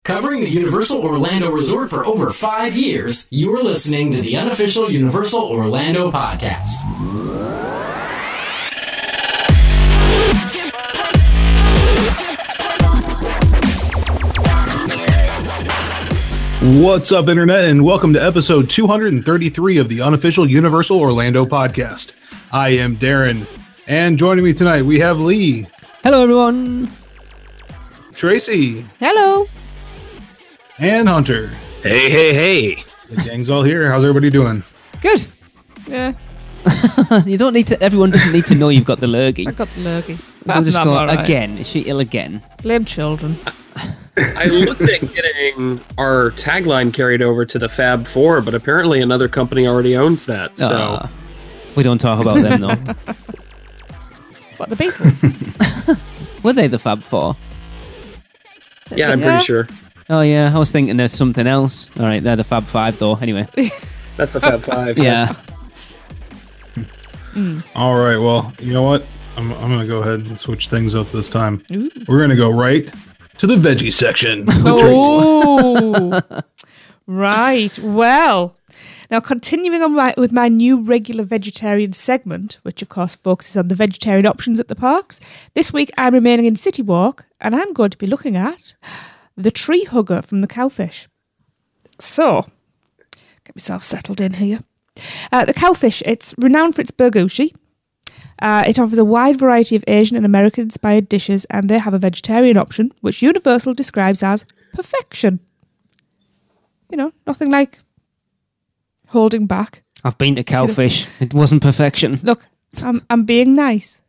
Covering the Universal Orlando Resort for over 5 years, you are listening to the Unofficial Universal Orlando Podcast. What's up, Internet, and welcome to episode 233 of the Unofficial Universal Orlando Podcast. I am Darren, and joining me tonight we have Lee. Hello, everyone. Tracy. Hello. And Hunter. Hey, hey, hey. The gang's all here. How's everybody doing? Good. Yeah. You don't need to. Everyone doesn't need to know you've got the lurgy. I got the lurgy. They'll just go, right. again. Is she ill again? Blame children. I looked at getting our tagline carried over to the Fab Four, but apparently another company already owns that. So we don't talk about them, though. What, the Beatles? Were they the Fab Four? yeah, I'm pretty sure. Oh, yeah. I was thinking there's something else. All right, they're the Fab Five, though. Anyway. That's the Fab Five. Yeah. All right, well, you know what? I'm going to go ahead and switch things up this time. Ooh. We're going to go right to the veggie section. Oh, right. Well, now continuing on with my new regular vegetarian segment, which of course focuses on the vegetarian options at the parks. This week I'm remaining in City Walk, and I'm going to be looking at the tree hugger from the Cowfish. So, get myself settled in here. The Cowfish, it's renowned for its burgushi. It offers a wide variety of Asian and American-inspired dishes, and they have a vegetarian option, which Universal describes as perfection. You know, nothing like holding back. I've been to Cowfish. It wasn't perfection. Look, I'm being nice.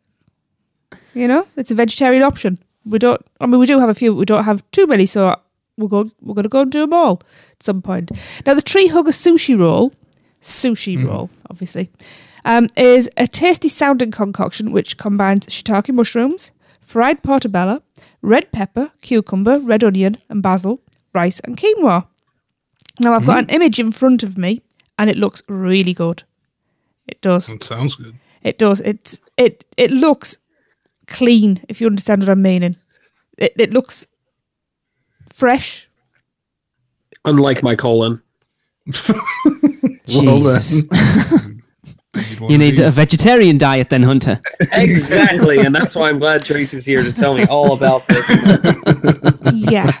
You know, it's a vegetarian option. We do have a few, but we don't have too many, so we're going to go and do them all at some point. Now, the tree hugger sushi roll, obviously, is a tasty-sounding concoction which combines shiitake mushrooms, fried portobello, red pepper, cucumber, red onion, and basil, rice, and quinoa. Now, I've got an image in front of me, and it looks really good. It does. It sounds good. It does. It looks clean, if you understand what I'm meaning. It looks fresh. Unlike my colon. Jesus. You need a vegetarian diet then, Hunter. Exactly, and that's why I'm glad Tracy's here to tell me all about this. Yeah.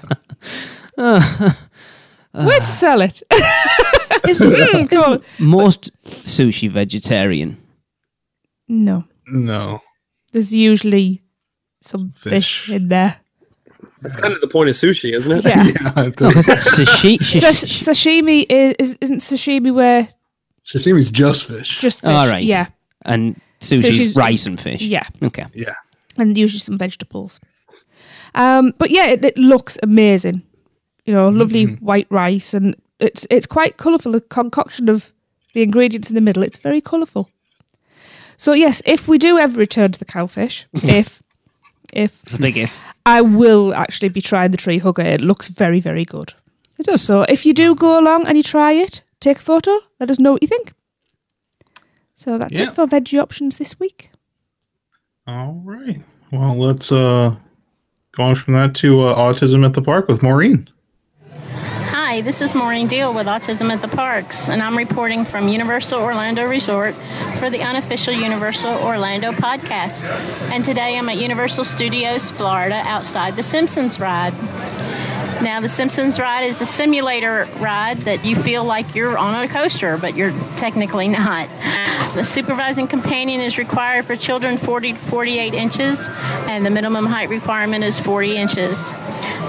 Where to sell it? Isn't most sushi vegetarian? No. There's usually some fish in there. That's kind of the point of sushi, isn't it? Yeah. Because that's Sashimi isn't sashimi where... Sashimi's just fish. Just fish, all right. yeah. And sushi's rice and fish. Yeah. Okay. Yeah. And usually some vegetables. But yeah, it looks amazing. You know, lovely white rice, and it's quite colourful, the concoction of the ingredients in the middle. It's very colourful. So yes, if we do ever return to the Cowfish, if It's a big if. I will actually be trying the tree hugger. It looks very, very good. It does. So if you do go along and you try it, take a photo, let us know what you think. So that's it for veggie options this week. All right. Well, let's go on from that to Autism at the Park with Maureen. Hi, this is Maureen Deal with Autism at the Parks, and I'm reporting from Universal Orlando Resort for the Unofficial Universal Orlando Podcast. And today I'm at Universal Studios, Florida, outside the Simpsons ride. Now, the Simpsons ride is a simulator ride that you feel like you're on a coaster, but you're technically not. The supervising companion is required for children 40 to 48 inches, and the minimum height requirement is 40 inches.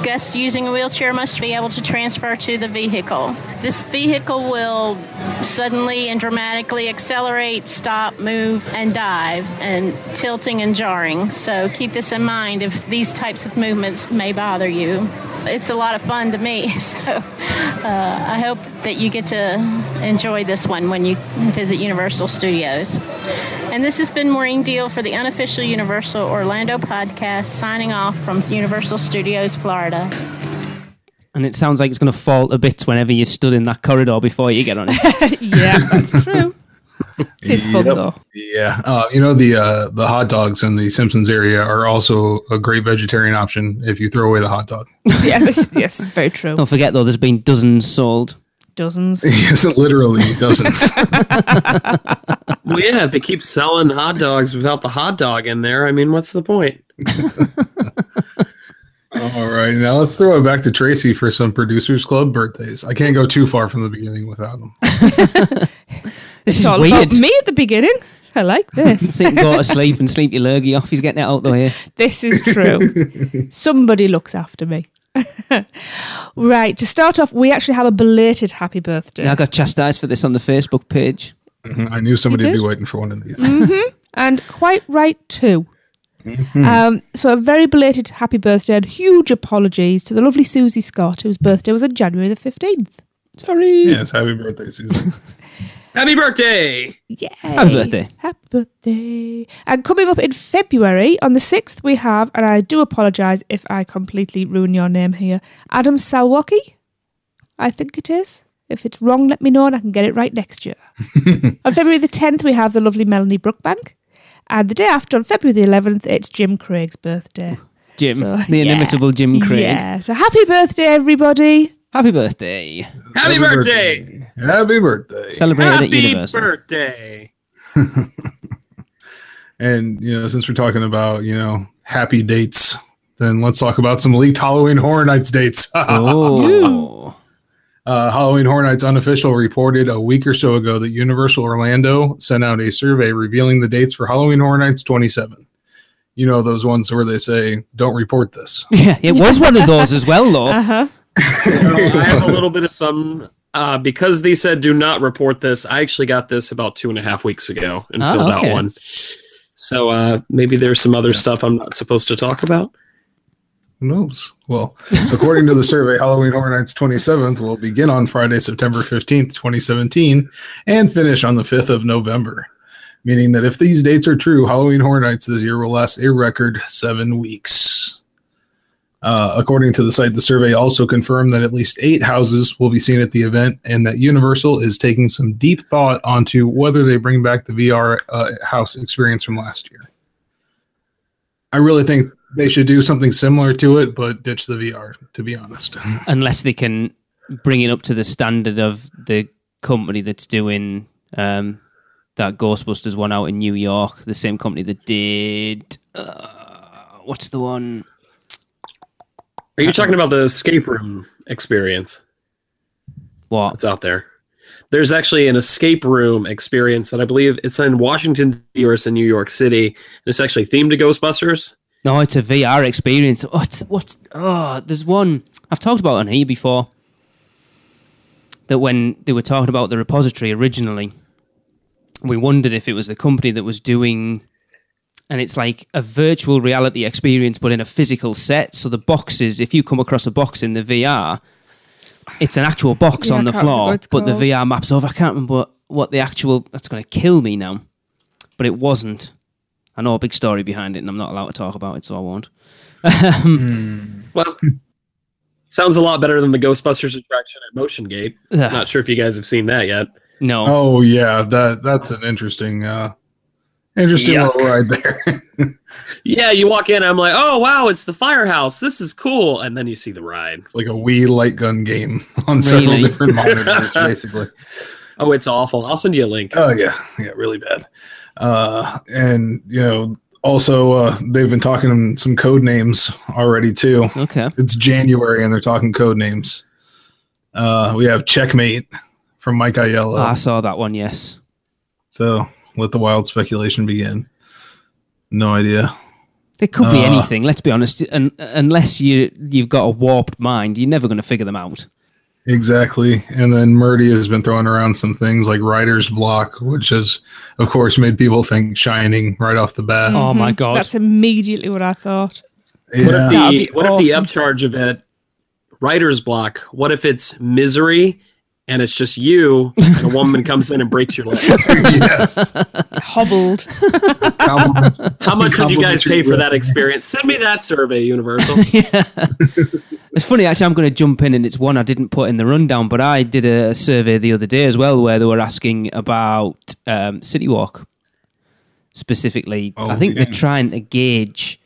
Guests using a wheelchair must be able to transfer to the vehicle. This vehicle will suddenly and dramatically accelerate, stop, move, and dive, and tilting and jarring. So keep this in mind if these types of movements may bother you. It's a lot of fun to me, so I hope that you get to enjoy this one when you visit Universal Studios. And this has been Maureen Deal for the Unofficial Universal Orlando Podcast, signing off from Universal Studios, Florida. And it sounds like it's going to fall a bit whenever you stood in that corridor before you get on it. Yeah, that's true. It's fun though. Yeah. The hot dogs in the Simpsons area are also a great vegetarian option if you throw away the hot dog. Yes, very true. Don't forget, though, there's been dozens sold. Dozens. Yes, literally dozens. Well, yeah, if they keep selling hot dogs without the hot dog in there, I mean, what's the point? All right, now let's throw it back to Tracy for some Producers Club birthdays. I can't go too far from the beginning without them. This is all weird. about me at the beginning. I like this. So you can go to sleep and sleep your lurgy off. He's getting it out the way. This is true. Somebody looks after me. Right, to start off, we actually have a belated happy birthday. Yeah, I got chastised for this on the Facebook page. I knew somebody would be waiting for one of these. And quite right too. So a very belated happy birthday and huge apologies to the lovely Susie Scott, whose birthday was on January the 15th. Sorry. Yes, happy birthday, Susie. Happy birthday! Yay. Happy birthday. Happy birthday. And coming up in February, on the 6th, we have, and I do apologise if I completely ruin your name here, Adam Sawaki, I think it is. If it's wrong, let me know and I can get it right next year. On February the 10th, we have the lovely Melanie Brookbank. And the day after, on February the 11th, it's Jim Craig's birthday. Jim, So, the inimitable Jim Craig. Yeah, so happy birthday, everybody. Happy birthday. Happy birthday! Happy birthday. Celebrated at Happy Universal. birthday! And, since we're talking about, happy dates, then let's talk about some leaked Halloween Horror Nights dates. Oh. Halloween Horror Nights Unofficial reported a week or so ago that Universal Orlando sent out a survey revealing the dates for Halloween Horror Nights 27. You know, those ones where they say, don't report this. Yeah, it was one of those as well, though. Uh-huh. I have a little bit of some, because they said do not report this, I actually got this about 2.5 weeks ago and filled out one. So maybe there's some other stuff I'm not supposed to talk about. Who knows? Well, according to the survey, Halloween Horror Nights 27th will begin on Friday, September 15th, 2017, and finish on the 5th of November. Meaning that if these dates are true, Halloween Horror Nights this year will last a record 7 weeks. According to the site, the survey also confirmed that at least 8 houses will be seen at the event and that Universal is taking some deep thought onto whether they bring back the VR house experience from last year. I really think they should do something similar to it, but ditch the VR, to be honest. Unless they can bring it up to the standard of the company that's doing that Ghostbusters one out in New York, the same company that did... what's the one... Are you talking about the escape room experience? What? It's out there. There's actually an escape room experience that I believe it's in Washington, D.C. or it's in New York City. And it's actually themed to Ghostbusters. No, it's a VR experience. There's one I've talked about on here before. That when they were talking about the repository originally, we wondered if it was the company that was doing... And it's like a virtual reality experience, but in a physical set. So the boxes, if you come across a box in the VR, it's an actual box on the floor, but the VR maps over. I can't remember what the actual... That's going to kill me now. But it wasn't. I know a big story behind it, and I'm not allowed to talk about it, so I won't. Well, sounds a lot better than the Ghostbusters attraction at Motion Gate. Not sure if you guys have seen that yet. No. Oh, yeah. That's an interesting... Interesting little ride there. Yeah, you walk in, and I'm like, oh, wow, it's the firehouse. This is cool. And then you see the ride. It's like a Wii light gun game on several different monitors, basically. Oh, it's awful. I'll send you a link. Oh, yeah. Yeah, really bad. And, also, they've been talking some code names already, too. Okay. It's January, and they're talking code names. We have Checkmate from Mike Aiello. I saw that one, yes. So... let the wild speculation begin. No idea. It could be anything, let's be honest. And unless you've got a warped mind, you're never going to figure them out. Exactly. And then Murdy has been throwing around some things like Writer's Block, which has, of course, made people think Shining right off the bat. Oh, my God. That's immediately what I thought. Yeah. What if the upcharge of it, Writer's Block, what if it's Misery and it's just you, and a woman comes in and breaks your legs? Yes. Hobbled. How much did you guys pay for that experience? Send me that survey, Universal. It's funny, actually, I'm going to jump in, and it's one I didn't put in the rundown, but I did a survey the other day as well where they were asking about City Walk specifically. I think they're trying to gauge...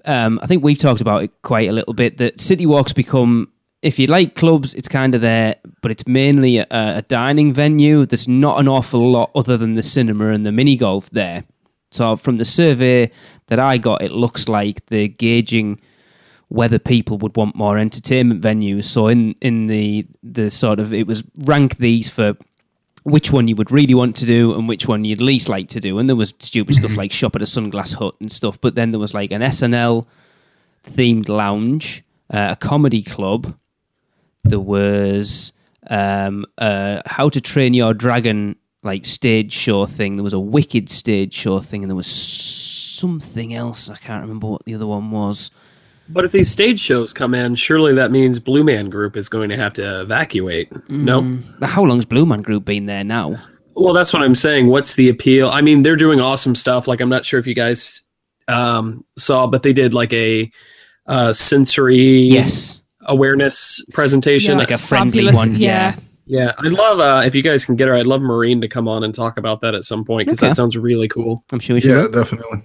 I think we've talked about it quite a little bit, that City Walk's become... If you like clubs, it's kind of there, but it's mainly a dining venue. There's not an awful lot other than the cinema and the mini golf there. So from the survey that I got, it looks like they're gauging whether people would want more entertainment venues. So in the sort of, it was rank these for which one you would really want to do and which one you'd least like to do. And there was stupid stuff like shop at a Sunglass Hut and stuff. But then there was like an SNL themed lounge, a comedy club. There was How to Train Your Dragon like stage show thing. There was a Wicked stage show thing, and there was something else. I can't remember what the other one was. But if these stage shows come in, surely that means Blue Man Group is going to have to evacuate. No? How long's Blue Man Group been there now? Well, that's what I'm saying. What's the appeal? I mean, they're doing awesome stuff. Like, I'm not sure if you guys saw, but they did like a sensory awareness presentation. Yeah, like a friendly one. Yeah. Yeah, I'd love, if you guys can get her, I'd love Maureen to come on and talk about that at some point, because that sounds really cool. I'm sure we should. Yeah, definitely.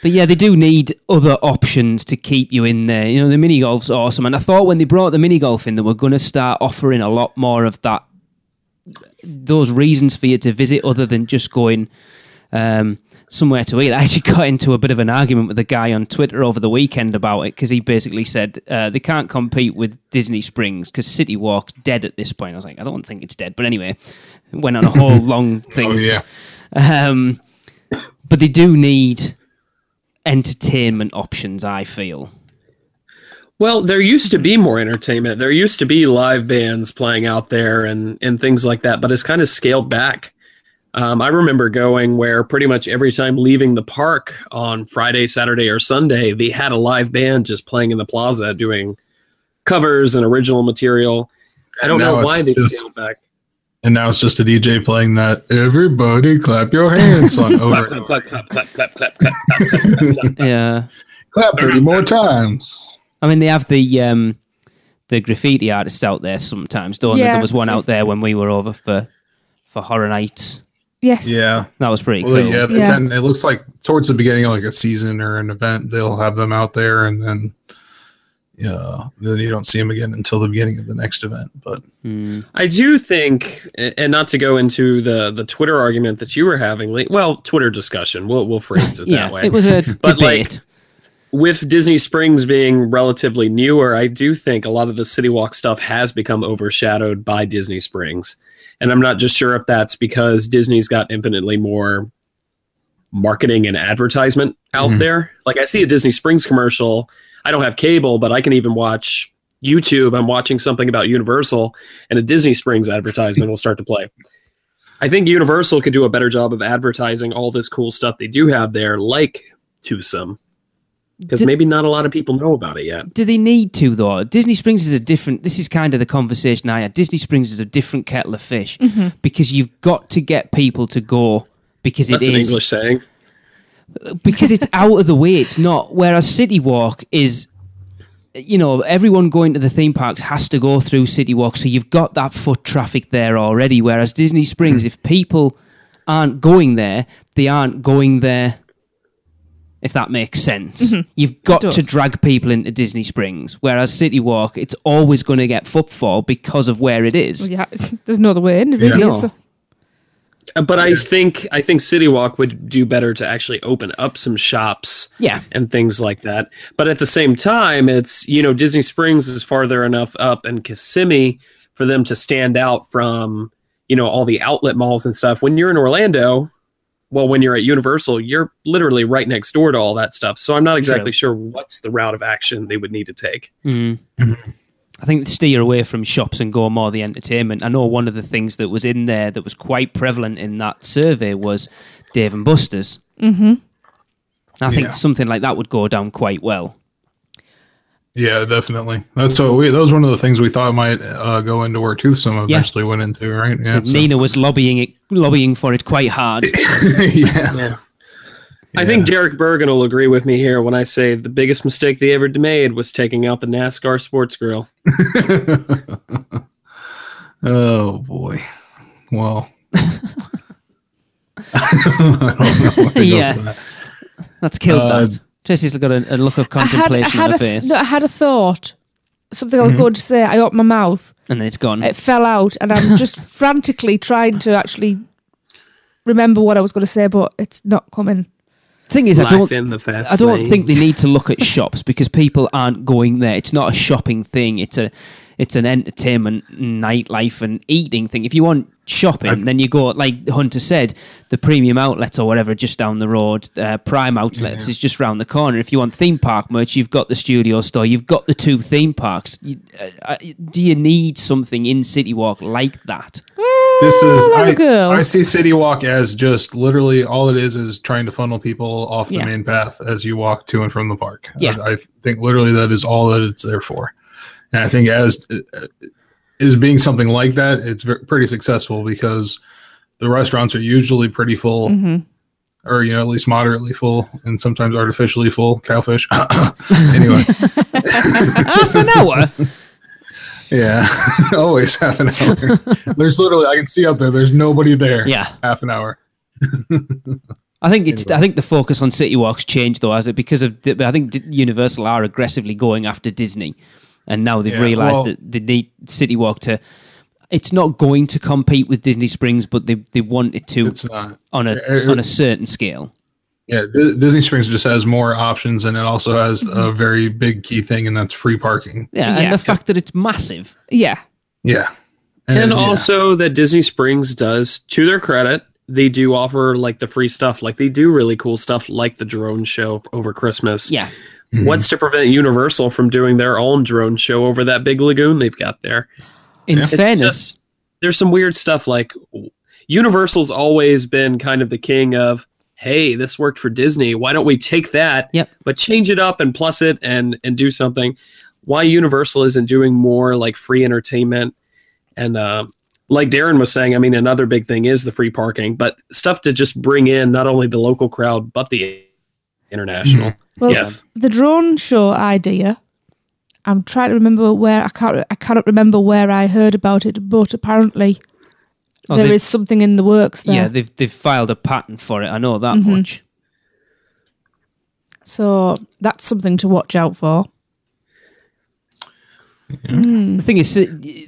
But yeah, they do need other options to keep you in there. You know, the mini golf's awesome. And I thought when they brought the mini golf in, they were going to start offering a lot more of that, those reasons for you to visit other than just going somewhere to eat. I actually got into a bit of an argument with a guy on Twitter over the weekend about it, because he basically said they can't compete with Disney Springs because City Walk's dead at this point. I was like, I don't think it's dead. But anyway, it went on a whole long thing. Oh, yeah. But they do need entertainment options, I feel. Well, there used to be more entertainment. There used to be live bands playing out there and things like that, but it's kind of scaled back. I remember going where pretty much every time leaving the park on Friday, Saturday, or Sunday, they had a live band just playing in the plaza doing covers and original material. I don't know why they scaled back. And now it's just a DJ playing that "Everybody Clap Your Hands" song over and over. Clap. Yeah, clap 30 more times. I mean, they have the graffiti artists out there sometimes, don't they? There was one out there when we were over for Horror Nights. Yes. Yeah. That was pretty cool. Yeah, then it looks like towards the beginning of like a season or an event, they'll have them out there, and then then you don't see them again until the beginning of the next event. But I do think, and not to go into the Twitter argument that you were having, Twitter discussion, we'll phrase it that way. It was a but debate. With Disney Springs being relatively newer, I do think a lot of the City Walk stuff has become overshadowed by Disney Springs. And I'm not just sure if that's because Disney's got infinitely more marketing and advertisement out there. Like, I see a Disney Springs commercial. I don't have cable, but I can even watch YouTube. I'm watching something about Universal, and a Disney Springs advertisement will start to play. I think Universal could do a better job of advertising all this cool stuff they do have there, like Twosome. Because maybe not a lot of people know about it yet. Do they need to, though? Disney Springs is this is kind of the conversation I had. Disney Springs is a different kettle of fish because you've got to get people to go because That's an English saying. Because it's out of the way. It's not. Whereas City Walk is, everyone going to the theme parks has to go through City Walk. So you've got that foot traffic there already. Whereas Disney Springs, if people aren't going there, they aren't going there. If that makes sense. You've got to drag people into Disney Springs, whereas City Walk, it's always going to get footfall because of where it is. Well, yeah, there's no other way in, really. No. So. But I think City Walk would do better to actually open up some shops and things like that. But at the same time, it's, Disney Springs is farther enough up and Kissimmee for them to stand out from, all the outlet malls and stuff. When you're in Orlando... Well, when you're at Universal, you're literally right next door to all that stuff. So I'm not exactly sure what's the route of action they would need to take. I think steer away from shops and go more the entertainment. I know one of the things that was in there that was quite prevalent in that survey was Dave and Buster's. I think something like that would go down quite well. Yeah, definitely. That was one of the things we thought might go into where Toothsome eventually went into, right? Yeah. Nina was lobbying for it quite hard. I think Derek Bergen will agree with me here when I say the biggest mistake they ever made was taking out the NASCAR sports grill. Oh boy. Well, I don't know. Yeah, that's killed that. Jesse's got a look of contemplation on her face. I had a thought. Something I was going to say. I opened my mouth. And then it's gone. It fell out. And I'm just frantically trying to actually remember what I was going to say, but it's not coming. Thing is, I don't lane. think they need to look at shops because people aren't going there. It's not a shopping thing. It's an entertainment, nightlife, and eating thing. If you want shopping, then you go, like Hunter said, the premium outlets or whatever just down the road. Prime outlets is just round the corner. If you want theme park merch, you've got the studio store. You've got the 2 theme parks. Do you need something in City Walk like that? I see City Walk as just literally all it is trying to funnel people off the main path as you walk to and from the park. Yeah. I think literally that is all that it's there for. And I think as is being something like that, it's pretty successful because the restaurants are usually pretty full, or at least moderately full, and sometimes artificially full. Cowfish. Anyway, half an hour. Yeah, always half an hour. There's literally, I can see out there. There's nobody there. Yeah, half an hour. I think I think the focus on City Walk's changed though, has it? Because of I think Universal are aggressively going after Disney. And now they've realised that they need City Walk to. It's not going to compete with Disney Springs, but they want it to on a certain scale. Yeah, Disney Springs just has more options, and it also has a very big key thing, and that's free parking. Yeah, and the fact that it's massive. Yeah. Yeah. And also that Disney Springs does, to their credit, they do offer like the free stuff. Like they do really cool stuff like the drone show over Christmas. Yeah. What's to prevent Universal from doing their own drone show over that big lagoon they've got there? In fairness, there's some weird stuff like Universal's always been kind of the king of, hey, this worked for Disney. Why don't we take that, but change it up and plus it and do something? Why Universal isn't doing more like free entertainment and like Darren was saying, I mean, another big thing is the free parking, but stuff to just bring in not only the local crowd but the international. Well, the drone show idea, I'm trying to remember where, I cannot remember where I heard about it, but apparently there is something in the works there. Yeah, they've filed a patent for it, I know that much. So that's something to watch out for. The thing is,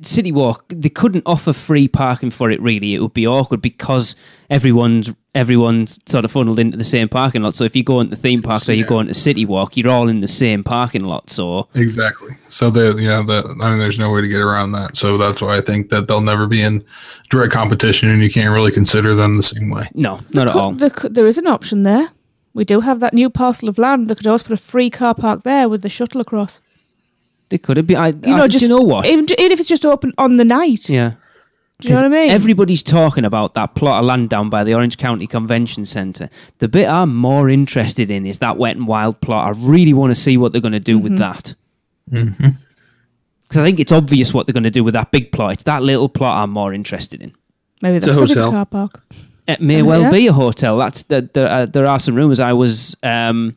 City Walk, they couldn't offer free parking for it really. It would be awkward because everyone's sort of funneled into the same parking lot. So if you go into theme parks or you go into City Walk, you're all in the same parking lot. So exactly. So there's no way to get around that. So that's why I think that they'll never be in direct competition, and you can't really consider them the same way. No, not at all. There is an option there. We do have that new parcel of land. They could always put a free car park there with the shuttle across. They could have been. Do you know what? Even if it's just open on the night. Yeah. Do you know what I mean? Everybody's talking about that plot of land down by the Orange County Convention Centre. The bit I'm more interested in is that Wet and Wild plot. I really want to see what they're going to do with that. Because I think it's obvious what they're going to do with that big plot. It's that little plot I'm more interested in. Maybe that's a hotel. Car park. It may well be a hotel. There are some rumours. I was... I'm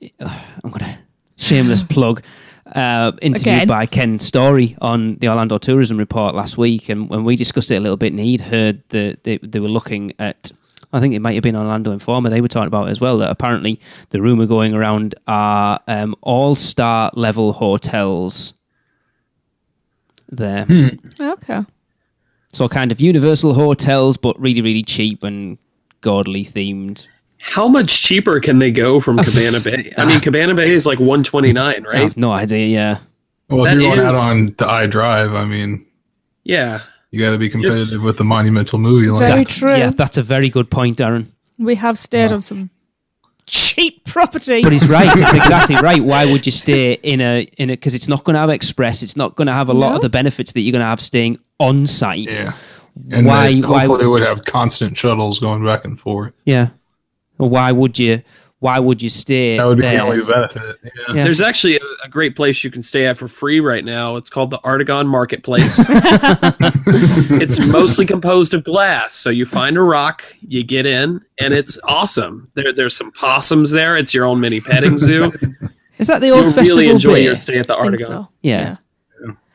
going to... Shameless plug. Interviewed by Ken Story on the Orlando Tourism Report last week, and when we discussed it a little bit, and he'd heard that they were looking at, I think it might have been Orlando Informer, they were talking about it as well, that apparently the rumour going around are all-star level hotels there. Okay. So kind of Universal hotels, but really, really cheap and gaudily themed. How much cheaper can they go from Cabana Bay? I mean, Cabana Bay is like $129, right? I have no idea, yeah. Well, if you're going out on to iDrive, I mean... Yeah. You got to be competitive with the monumental movie line. Very true. Yeah, that's a very good point, Darren. We have stayed on some cheap property. But he's right. It's exactly right. Why would you stay in a because it's not going to have express. It's not going to have a lot of the benefits that you're going to have staying on site. Yeah. And why they would have constant shuttles going back and forth. Yeah. Well, why would you why would you stay That would be there? the only benefit. Yeah. There's actually a great place you can stay at for free right now. It's called the Artagon Marketplace. It's mostly composed of glass. So you find a rock, you get in, and it's awesome. There's some possums there. It's your own mini petting zoo. Is that the old You'll festival really enjoy Bay? your stay at the I think Artagon. so. Yeah.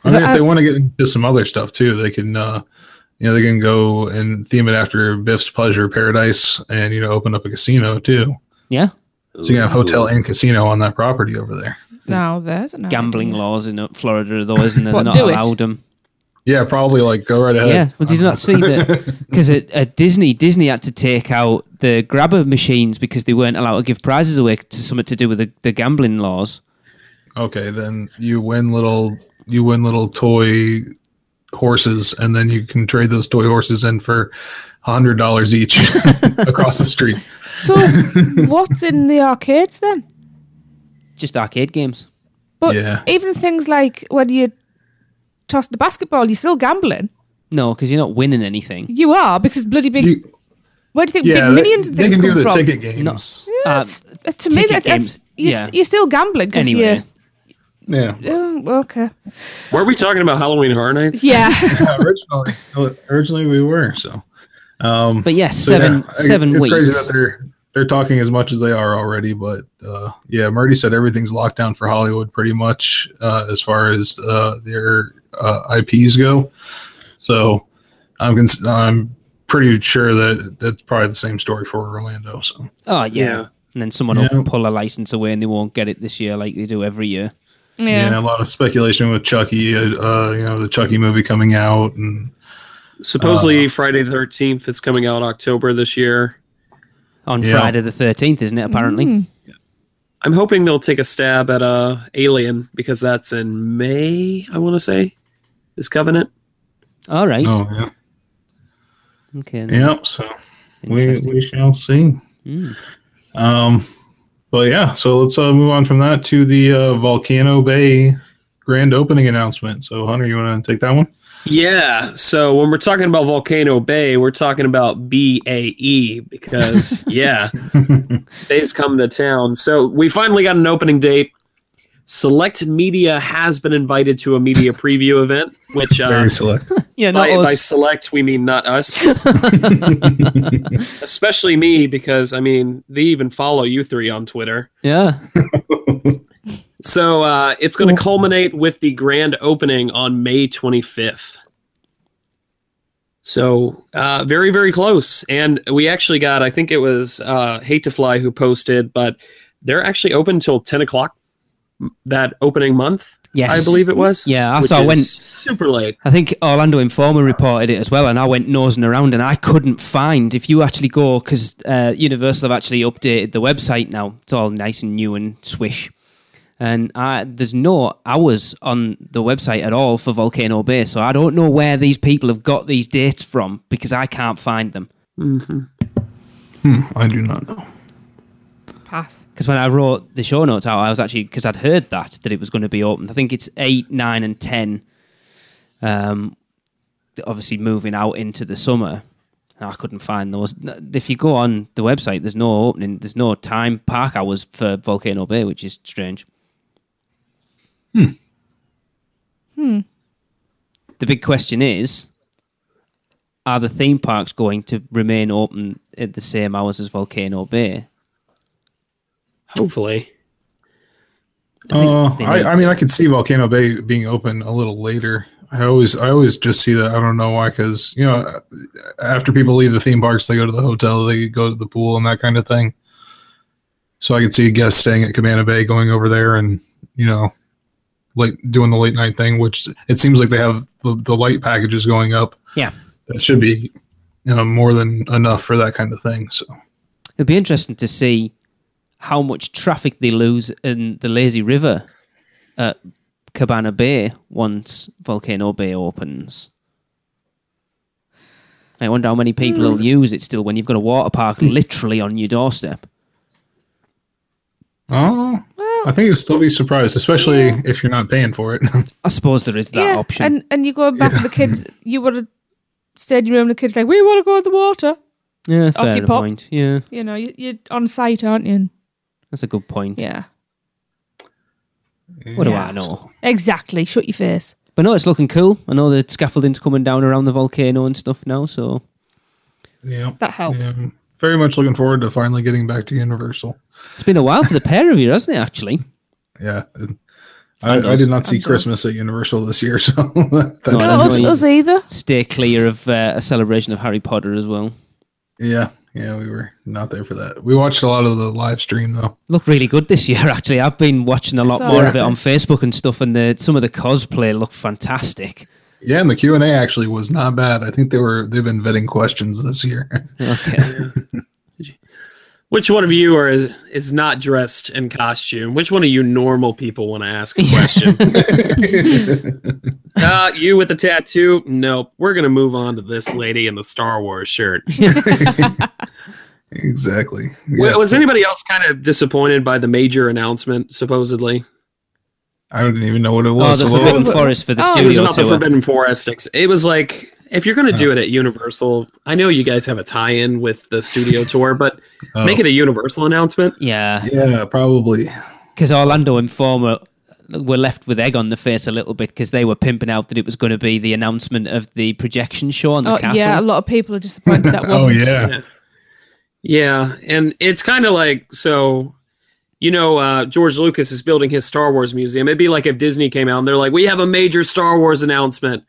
I mean, if they want to get into some other stuff too, they can, they can go and theme it after Biff's Pleasure Paradise, and open up a casino too. Yeah. So you can have hotel and casino on that property over there. Now there's an Gambling idea. laws in Florida, though, isn't there? What, They're not do it? allowed them. Yeah, probably go right ahead. Yeah, well, did you not see that? Because at Disney had to take out the grabber machines because they weren't allowed to give prizes away to something to do with the gambling laws. Okay, then you win little toy horses, and then you can trade those toy horses in for $100 each across the street. So what's in the arcades then? Just arcade games. But Yeah. even things like when you toss the basketball, you're still gambling. No, because you're not winning anything. You are, because bloody big. Where do you think Yeah, big minions and they things can come do the from? ticket games. Yes, to me, ticket that's games, yeah. you're still gambling because Anyway. Yeah. okay. Were we talking about Halloween Horror Nights? Yeah. Originally we were. So, But yes, so seven it's weeks. crazy that they're talking as much as they are already. But yeah, Marty said everything's locked down for Hollywood pretty much as far as their IPs go. So I'm pretty sure that that's probably the same story for Orlando. So. Oh, yeah. Yeah. And then someone will pull a license away and they won't get it this year like they do every year. Yeah, a lot of speculation with Chucky, the Chucky movie coming out, and Supposedly Friday the 13th. It's coming out October this year. On Friday the 13th, isn't it, apparently? I'm hoping they'll take a stab at Alien, because that's in May, I want to say, is Covenant. All right. oh yeah, Okay. then. yeah. So we shall see. But yeah, so let's move on from that to the Volcano Bay grand opening announcement. So Hunter, you want to take that one? Yeah, so when we're talking about Volcano Bay, we're talking about BAE, because, yeah, Bay's coming to town. So we finally got an opening date. Select media has been invited to a media preview event, which Very select. Yeah, not by us. select, we mean not us. Especially me, because, I mean, they even follow you three on Twitter. Yeah. So it's going to culminate with the grand opening on May 25th. So very, very close. And we actually got, I think it was Hate to Fly who posted, but they're actually open till 10 o'clock that opening month. Yes. I believe it was. Yeah, I which saw is when super late. I think Orlando Informer reported it as well, and I went nosing around and I couldn't find, if you actually go, because Universal have actually updated the website now. It's all nice and new and swish. And there's no hours on the website at all for Volcano Bay, so I don't know where these people have got these dates from, because I can't find them. I do not know. Pass. Because when I wrote the show notes out, I was actually, because I'd heard that it was going to be open. I think it's 8, 9, and 10. Obviously moving out into the summer. I couldn't find those. If you go on the website, there's no opening, there's no time park hours for Volcano Bay, which is strange. The big question is, are the theme parks going to remain open at the same hours as Volcano Bay? Hopefully. I mean, I could see Volcano Bay being open a little later. I always just see that. I don't know why, because after people leave the theme parks, they go to the hotel, they go to the pool, and that kind of thing. So I could see guests staying at Cabana Bay, going over there, and doing the late night thing, which it seems like they have the light packages going up. Yeah, that should be more than enough for that kind of thing. So it'll be interesting to see how much traffic they lose in the lazy river at Cabana Bay once Volcano Bay opens. I wonder how many people will use it still when you've got a water park literally on your doorstep. Oh, I think you'll still be surprised, especially if you're not paying for it. I suppose there is that option. And you go back with the kids, you would have stayed in your room, the kids like, we want to go in the water. Yeah, Off fair you pop. point. Yeah. You're on site, aren't you? That's a good point. Yeah. What do I know? Exactly. Shut your face. But no, it's looking cool. I know the scaffolding's coming down around the volcano and stuff now, so... Yeah. That helps. Yeah, very much looking forward to finally getting back to Universal. It's been a while for the pair of you, hasn't it, actually? Yeah. I did not see Christmas at Universal this year, so... us either. Stay clear of a celebration of Harry Potter as well. Yeah, we were not there for that. We watched a lot of the live stream, though. Looked really good this year, actually. I've been watching a lot more of it on Facebook and stuff, and some of the cosplay looked fantastic. Yeah, and the Q&A actually was not bad. I think they've been vetting questions this year. Okay. Which one of you is not dressed in costume? Which one of you normal people want to ask a question? You with the tattoo? Nope. We're going to move on to this lady in the Star Wars shirt. Exactly. Yeah. Was anybody else kind of disappointed by the major announcement, supposedly? I don't even know what it was. Oh, the Forbidden Forest for the studio. It was about the Forbidden Forest. It was like, if you're going to do it at Universal, I know you guys have a tie-in with the studio tour, but make it a Universal announcement. Yeah. Yeah, probably. Because Orlando Informer were left with egg on the face a little bit because they were pimping out that it was going to be the announcement of the projection show on the castle. Yeah, a lot of people are disappointed that wasn't. Yeah, and it's kind of like, so... George Lucas is building his Star Wars museum. It'd be like if Disney came out and they're like, we have a major Star Wars announcement.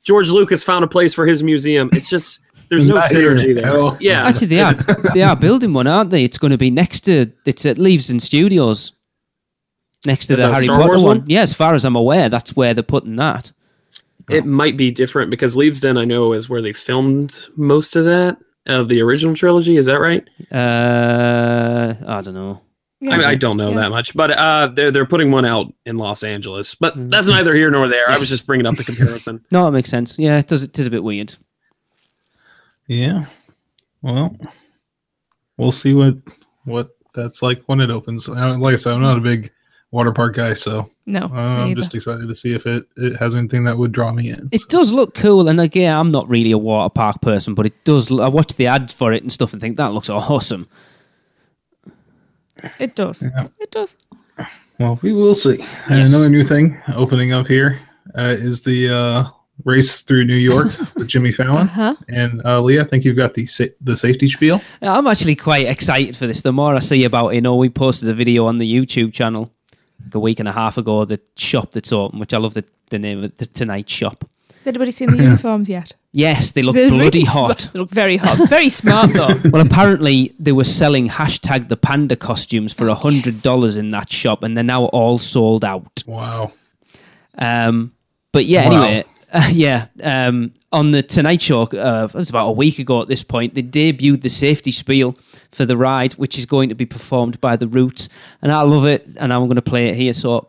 George Lucas found a place for his museum. It's just, there's no synergy there. Yeah. Actually, they are building one, aren't they? It's going to be it's at Leavesden Studios. Next to the Harry Star Potter Wars one. Yeah, as far as I'm aware, that's where they're putting that. It might be different because Leavesden, I know, is where they filmed most of that, of the original trilogy. Is that right? I don't know. Yeah. I don't know that much, but they're putting one out in Los Angeles. But that's neither here nor there. I was just bringing up the comparison. No, it makes sense. Yeah, it is a bit weird. Yeah. Well, we'll see what that's like when it opens. Like I said, I'm not a big water park guy, so no, I'm just excited to see if it has anything that would draw me in. It does look cool, and again, I'm not really a water park person, but it does. I watch the ads for it and stuff and think that looks awesome. It does. Yeah. It does. Well, we will see. Yes. And another new thing opening up here is the race through New York with Jimmy Fallon. And Leah, I think you've got the safety spiel. I'm actually quite excited for this. The more I see about it, we posted a video on the YouTube channel like a week and a half ago, the shop that's open, which I love the name of the Tonight Shop. Has anybody seen the uniforms yet? Yes, they look bloody hot. They look very hot. Very smart, though. Well, apparently they were selling #the panda costumes for $100 in that shop, and they're now all sold out. Wow. But yeah, anyway, on the Tonight Show, it was about a week ago at this point, they debuted the safety spiel for the ride, which is going to be performed by The Roots, and I love it, and I'm going to play it here, so...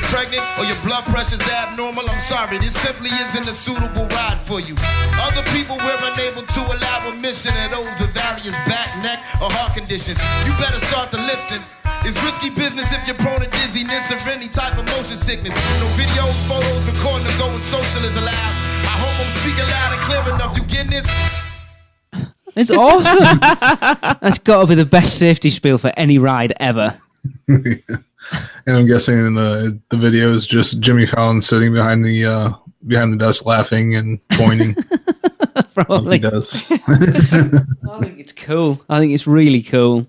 Pregnant or your blood pressure's abnormal, I'm sorry, this simply isn't a suitable ride for you. Other people were unable to allow admission of those with various back, neck, or heart conditions. You better start to listen. It's risky business if you're prone to dizziness or any type of motion sickness. No videos, photos, recording, or going social is allowed. I hope I'm speaking loud and clear enough. You getting this? It's awesome. That's got to be the best safety spiel for any ride ever. And I'm guessing the video is just Jimmy Fallon sitting behind the desk laughing and pointing. Probably. Like he does. I think it's cool. I think it's really cool.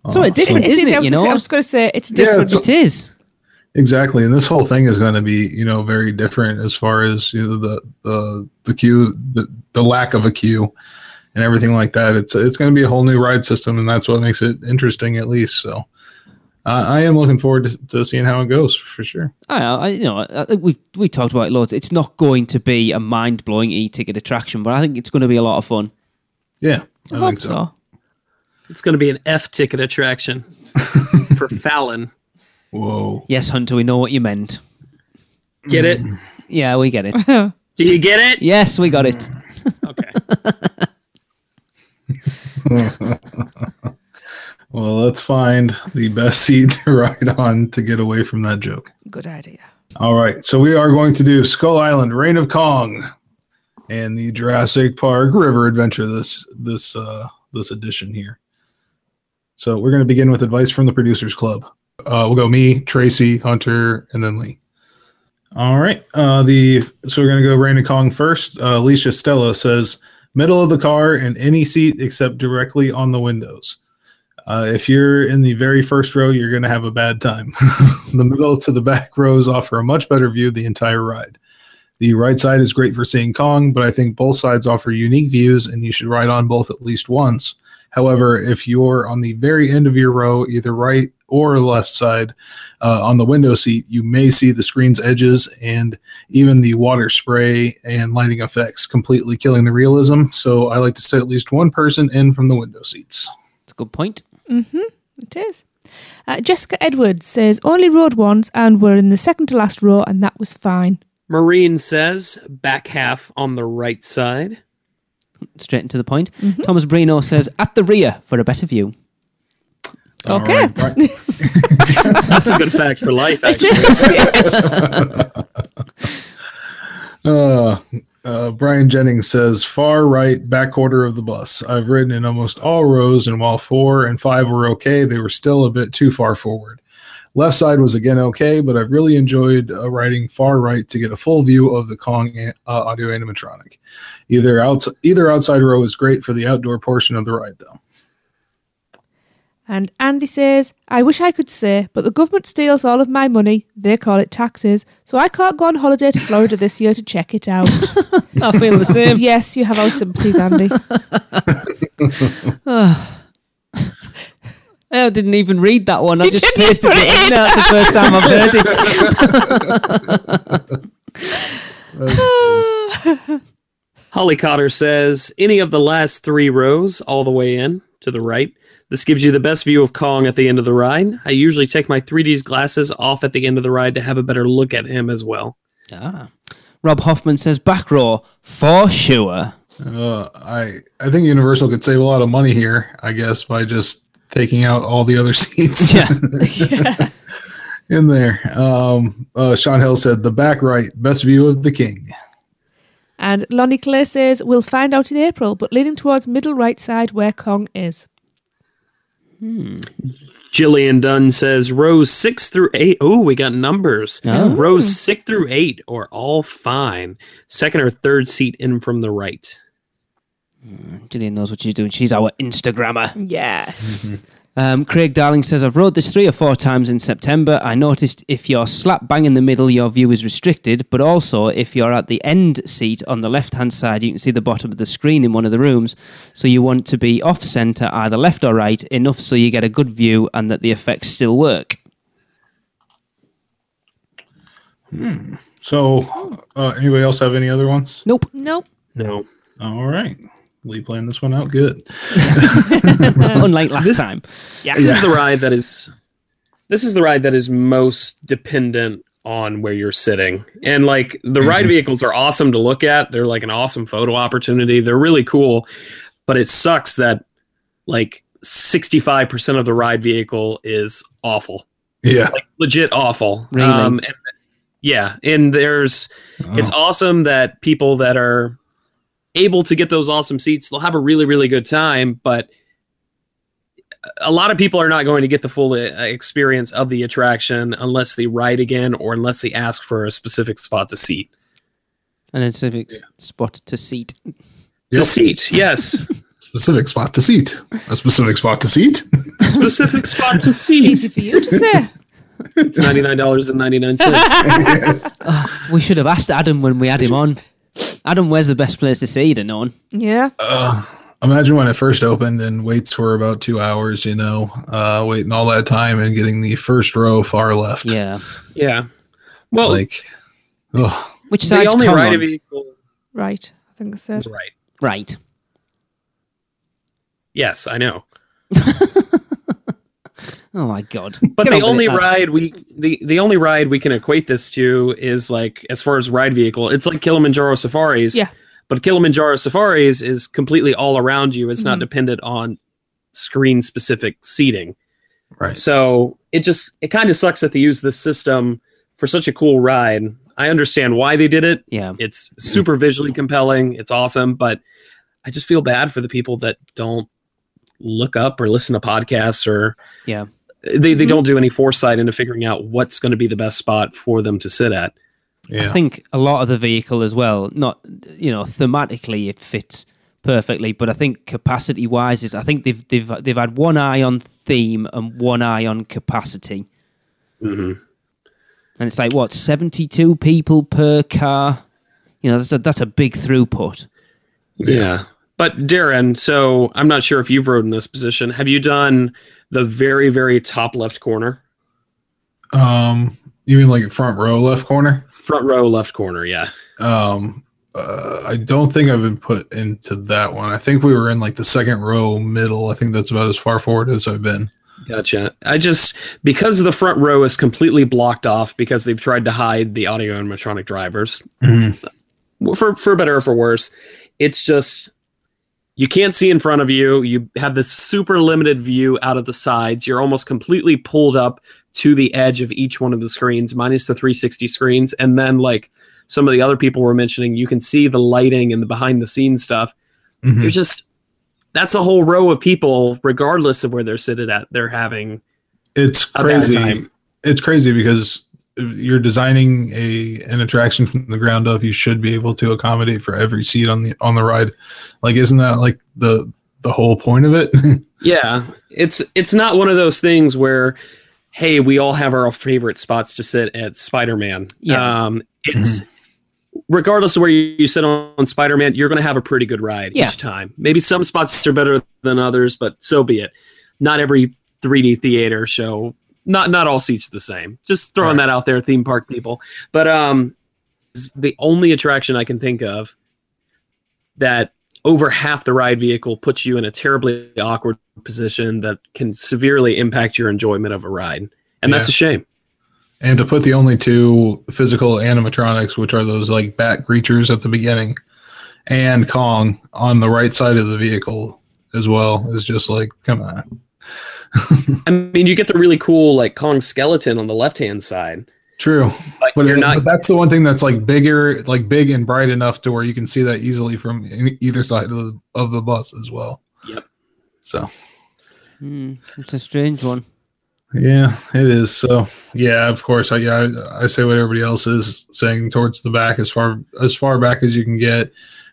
So it's different, isn't it? I was going to say it's different. Yeah, it is. Exactly, and this whole thing is going to be, very different as far as the queue, the lack of a queue, and everything like that. It's going to be a whole new ride system, and that's what makes it interesting, at least. So, I am looking forward to seeing how it goes for sure. I think we talked about it loads. It's not going to be a mind blowing e-ticket attraction, but I think it's going to be a lot of fun. Yeah, I hope so. It's going to be an F-ticket attraction for Fallon. Whoa. Yes, Hunter, we know what you meant. Get it? Yeah, we get it. Do you get it? Yes, we got it. Okay. Well, let's find the best seat to ride on to get away from that joke. Good idea. All right, so we are going to do Skull Island, Reign of Kong, and the Jurassic Park River Adventure. This edition here. So we're going to begin with advice from the Producers Club. We'll go me, Tracy, Hunter, and then Lee. All right. So we're going to go Reign of Kong first. Alicia Stella says, middle of the car and any seat except directly on the windows. If you're in the very first row, you're going to have a bad time. The middle to the back rows offer a much better view of the entire ride. The right side is great for seeing Kong, but I think both sides offer unique views and you should ride on both at least once. However, if you're on the very end of your row, either right or left side, on the window seat, you may see the screen's edges and even the water spray and lighting effects completely killing the realism. So I like to sit at least one person in from the window seats. That's a good point. Mm-hmm. It is. Jessica Edwards says, only rode once and we're in the second to last row and that was fine. Maureen says, back half on the right side. Straight into the point. Mm-hmm. Thomas Brino says, at the rear for a better view. Okay. Right. That's a good fact for life, actually. Brian Jennings says, far right back quarter of the bus. I've ridden in almost all rows, and while 4 and 5 were okay, they were still a bit too far forward. Left side was again okay, but I've really enjoyed riding far right to get a full view of the Kong audio animatronic. Either outside row is great for the outdoor portion of the ride, though. And Andy says, I wish I could say, but the government steals all of my money. They call it taxes. So I can't go on holiday to Florida this year to check it out. I feel the same. Yes, you have our sympathies, Andy. I didn't even read that one. I just pasted it in. That's the first time I've heard it. Holly Cotter says, any of the last 3 rows all the way in to the right. This gives you the best view of Kong at the end of the ride. I usually take my 3D glasses off at the end of the ride to have a better look at him as well. Rob Hoffman says, back row, for sure. I think Universal could save a lot of money here, I guess, by just taking out all the other seats. Yeah. In there. Sean Hill said, the back right, best view of the King. And Lonnie Clay says, we'll find out in April, but leaning towards middle right side where Kong is. Jillian Dunn says, rows 6 through 8. Oh, we got numbers. Oh. Rows 6 through 8 are all fine. Second or third seat in from the right. Jillian knows what she's doing. She's our Instagrammer. Yes. Mm-hmm. Craig Darling says, I've rode this 3 or 4 times in September. I noticed if you're slap bang in the middle, your view is restricted, but also if you're at the end seat on the left-hand side, you can see the bottom of the screen in one of the rooms. So you want to be off-center, either left or right, enough so you get a good view and that the effects still work. So, anybody else have any other ones? Nope. No. All right. Lee playing this one out good. Unlike last time. This is the ride that is most dependent on where you're sitting. And like the ride vehicles are awesome to look at. They're like an awesome photo opportunity. They're really cool, but it sucks that like 65% of the ride vehicle is awful. Yeah. Like legit awful. Really? And it's awesome that people that are able to get those awesome seats, they'll have a really, really good time, but a lot of people are not going to get the full experience of the attraction unless they ride again or unless they ask for a specific spot to seat. A specific spot to seat. To seat, yes. Specific spot to seat. A specific spot to seat. Specific spot to seat. Easy for you to say. It's $99.99. We should have asked Adam when we had him on. Adam, where's the best place to see? You'd have known. Yeah. Imagine when it first opened and waits were about 2 hours, waiting all that time and getting the first row far left. Yeah. Yeah. Well, which side's the only Kong ride on? vehicle. Right. I think I said. Right. Yes, I know. Oh my god! But the only ride we can equate this to is like, as far as ride vehicle, it's like Kilimanjaro Safaris. Yeah. But Kilimanjaro Safaris is completely all around you. It's not dependent on screen specific seating. Right. So it kind of sucks that they use this system for such a cool ride. I understand why they did it. Yeah. It's super visually compelling. It's awesome, but I just feel bad for the people that don't look up or listen to podcasts, or they don't do any foresight into figuring out what's going to be the best spot for them to sit at. I think a lot of the vehicle as well, not, thematically it fits perfectly, but I think capacity wise I think they've had one eye on theme and one eye on capacity. Mm-hmm. And it's like, what, 72 people per car? That's a big throughput. Yeah. But Darren, so I'm not sure if you've rode in this position. Have you done the very, very top left corner? You mean like front row left corner? Front row left corner, yeah. I don't think I've been put into that one. I think we were in like the second row middle. I think that's about as far forward as I've been. Gotcha. Because the front row is completely blocked off because they've tried to hide the audio animatronic drivers, for better or for worse, it's just, you can't see in front of you. You have this super limited view out of the sides. You're almost completely pulled up to the edge of each one of the screens, minus the 360 screens. And then, like some of the other people were mentioning, you can see the lighting and the behind the scenes stuff. You're just, that's a whole row of people, regardless of where they're seated at. They're having it's crazy. It's crazy because you're designing an attraction from the ground up. You should be able to accommodate for every seat on the ride. Like, isn't that like the whole point of it? Yeah, it's not one of those things where, hey, we all have our favorite spots to sit at Spider-Man. Yeah. It's regardless of where you sit on Spider-Man, you're going to have a pretty good ride each time. Maybe some spots are better than others, but so be it. Not every 3D theater show, not all seats are the same. Just throwing that out there, theme park people. But the only attraction I can think of that over half the ride vehicle puts you in a terribly awkward position that can severely impact your enjoyment of a ride. And that's a shame. And to put the only two physical animatronics, which are those like bat creatures at the beginning, and Kong on the right side of the vehicle as well, is just like, come on. I mean, you get the really cool like Kong skeleton on the left-hand side. True. Like, but that's the one thing that's like bigger, like big and bright enough to where you can see that easily from either side of the bus as well. Yep. So. It's a strange one. Yeah, it is. So, yeah, of course. I say what everybody else is saying, towards the back, as far back as you can get,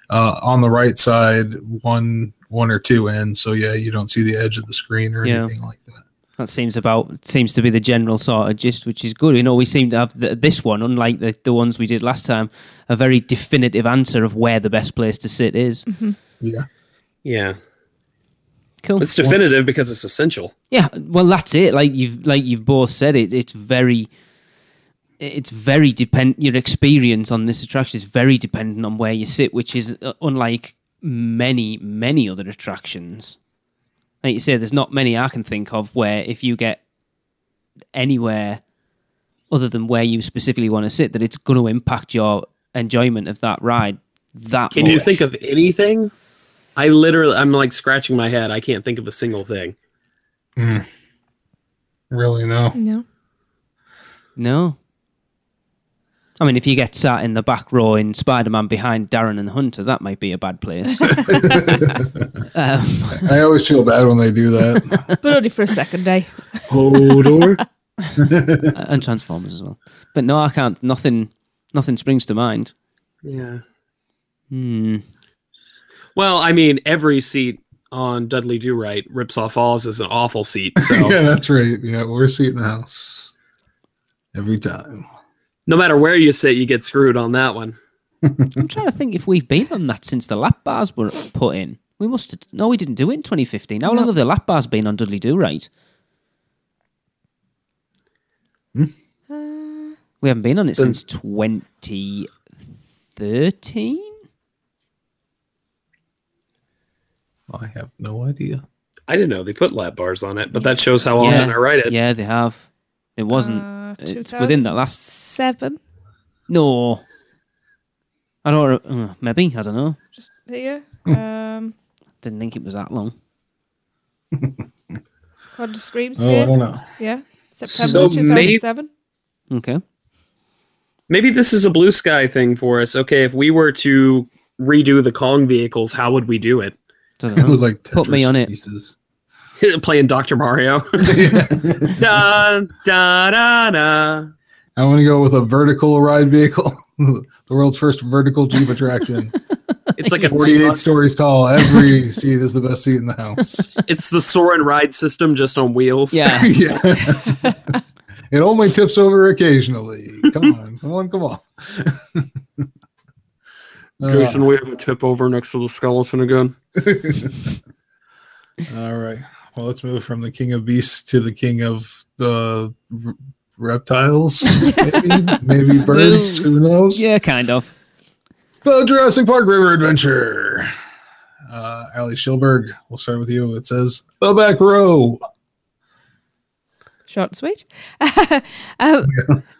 on the right side, one or two ends. So, yeah, you don't see the edge of the screen or anything like that. That seems to be the general sort of gist, which is good. You know, we seem to have this one, unlike the ones we did last time, a very definitive answer of where the best place to sit is. Mm-hmm. Yeah. Yeah. Cool. It's definitive because it's essential. Yeah, well, that's it. Like you've both said, it's very dependent. Your experience on this attraction is very dependent on where you sit, which is unlike many other attractions. Like you say, there's not many I can think of where if you get anywhere other than where you specifically want to sit, that it's going to impact your enjoyment of that ride that Can much. you think of anything? I'm like scratching my head. I can't think of a single thing. Really, no. No. I mean, if you get sat in the back row in Spider-Man behind Darren and Hunter, that might be a bad place. I always feel bad when they do that. But only for a second day. Hodor. And Transformers as well. But no, I can't. Nothing springs to mind. Yeah. Well, I mean, every seat on Dudley Do Right, Ripsaw Falls is an awful seat. So yeah, that's right. Yeah, worst seat in the house. Every time. No matter where you sit, you get screwed on that one. I'm trying to think if we've been on that since the lap bars were put in. We must have. No, we didn't do it in 2015. How long have the lap bars been on Dudley Do Right? We haven't been on it since 2013? I have no idea. I didn't know they put lap bars on it, but that shows how often I ride it. Yeah, they have. It wasn't. It's within that last 7. No, I don't. Maybe I don't know. Just here. Didn't think it was that long. Quad Screamscape. Oh, I don't know. Yeah, September 2007. Okay. Maybe this is a blue sky thing for us. Okay, if we were to redo the Kong vehicles, how would we do it? It looked like Put me on it. Pieces. Playing Dr. Mario. Da, da, da, da. I want to go with a vertical ride vehicle. The world's first vertical Jeep attraction. It's like a 48 stories tall. Every seat is the best seat in the house. It's the Soar and Ride system just on wheels. Yeah. Yeah. It only tips over occasionally. Come on. Jason, we have a tip over next to the skeleton again. All right. Well, let's move from the king of beasts to the king of the reptiles. Maybe birds. Who knows? Yeah, kind of. The Jurassic Park River Adventure. Ali Schilberg, we'll start with you. It says, the back row. Short and sweet.